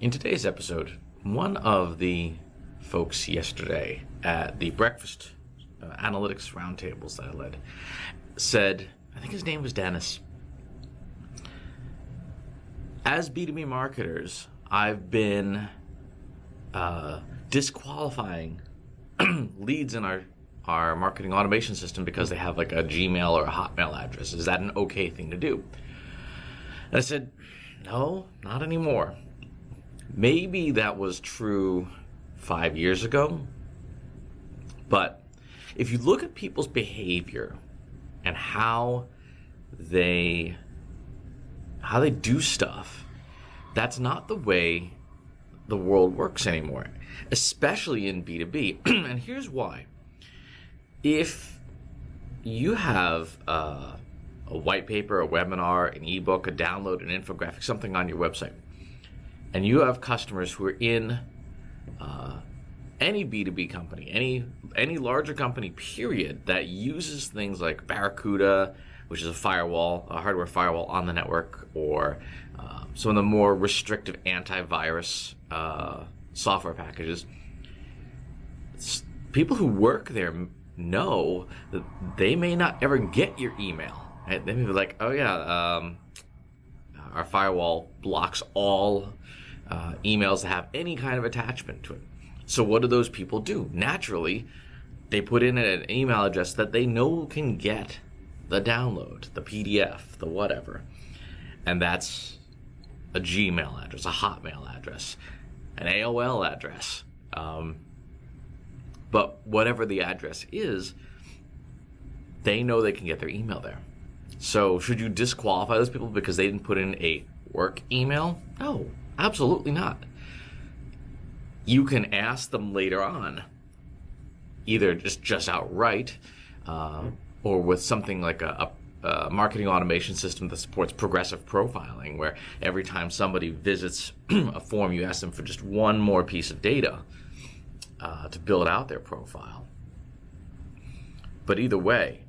In today's episode, one of the folks yesterday at the breakfast analytics roundtables that I led said, I think his name was Dennis, as B2B marketers, I've been disqualifying leads in our marketing automation system because they have like a Gmail or a Hotmail address. Is that an okay thing to do? And I said, no, not anymore. Maybe that was true 5 years ago, but if you look at people's behavior and how they do stuff, that's not the way the world works anymore, especially in B2B. And here's why. If you have a white paper, a webinar, an ebook, a download, an infographic, something on your website, and you have customers who are in any B2B company, any larger company, period, that uses things like Barracuda, which is a hardware firewall on the network, or some of the more restrictive antivirus software packages. People who work there know that they may not ever get your email. Right? They may be like, oh yeah, our firewall blocks all emails that have any kind of attachment to it. So what do those people do? Naturally, they put in an email address that they know can get the download, the PDF, the whatever. And that's a Gmail address, a Hotmail address, an AOL address. But whatever the address is, they know they can get their email there. So should you disqualify those people because they didn't put in a work email? No, absolutely not. You can ask them later on, either just outright, or with something like a marketing automation system that supports progressive profiling, where every time somebody visits a form, you ask them for just one more piece of data to build out their profile. But either way,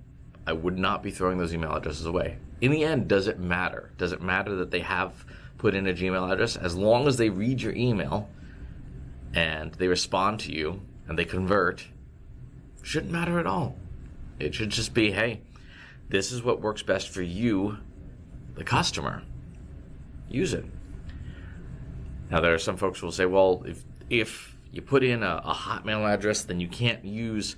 I would not be throwing those email addresses away. In the end, does it matter? Does it matter that they have put in a Gmail address? As long as they read your email and they respond to you and they convert, shouldn't matter at all. It should just be, hey, this is what works best for you, the customer. Use it. Now, there are some folks who will say, well, if you put in a Hotmail address, then you can't use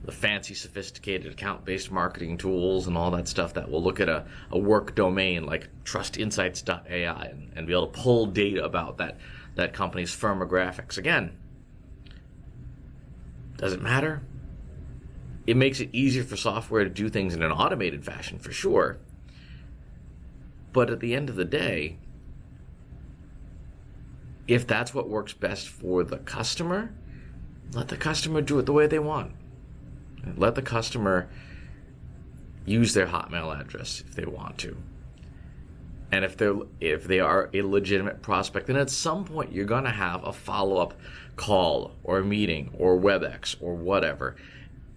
the fancy, sophisticated account-based marketing tools and all that stuff that will look at a work domain like trustinsights.ai and be able to pull data about that company's firmographics. Again, does it matter? It makes it easier for software to do things in an automated fashion, for sure. But at the end of the day, if that's what works best for the customer, let the customer do it the way they want. Let the customer use their Hotmail address if they want to. And if they are a legitimate prospect, then at some point you're going to have a follow-up call or a meeting or WebEx or whatever.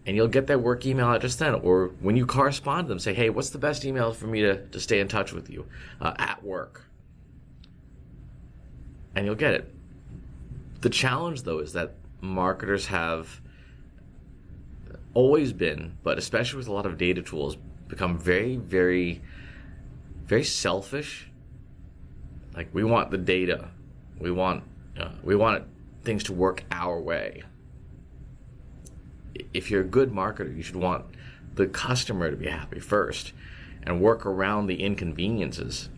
And you'll get their work email address then. Or when you correspond to them, say, hey, what's the best email for me to stay in touch with you at work? And you'll get it. The challenge, though, is that marketers have always been, but especially with a lot of data tools, become very, very, very selfish. Like, we want the data. We want things to work our way. If you're a good marketer, you should want the customer to be happy first and work around the inconveniences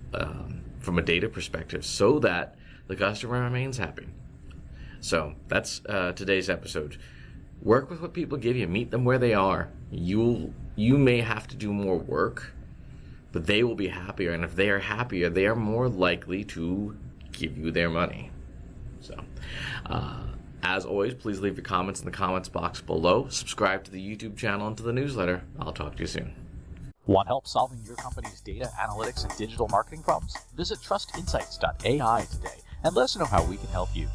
from a data perspective so that the customer remains happy. So that's today's episode. Work with what people give you. Meet them where they are. You may have to do more work, but they will be happier. And if they are happier, they are more likely to give you their money. So, as always, please leave your comments in the comments box below. Subscribe to the YouTube channel and to the newsletter. I'll talk to you soon. Want help solving your company's data, analytics, and digital marketing problems? Visit trustinsights.ai today and let us know how we can help you.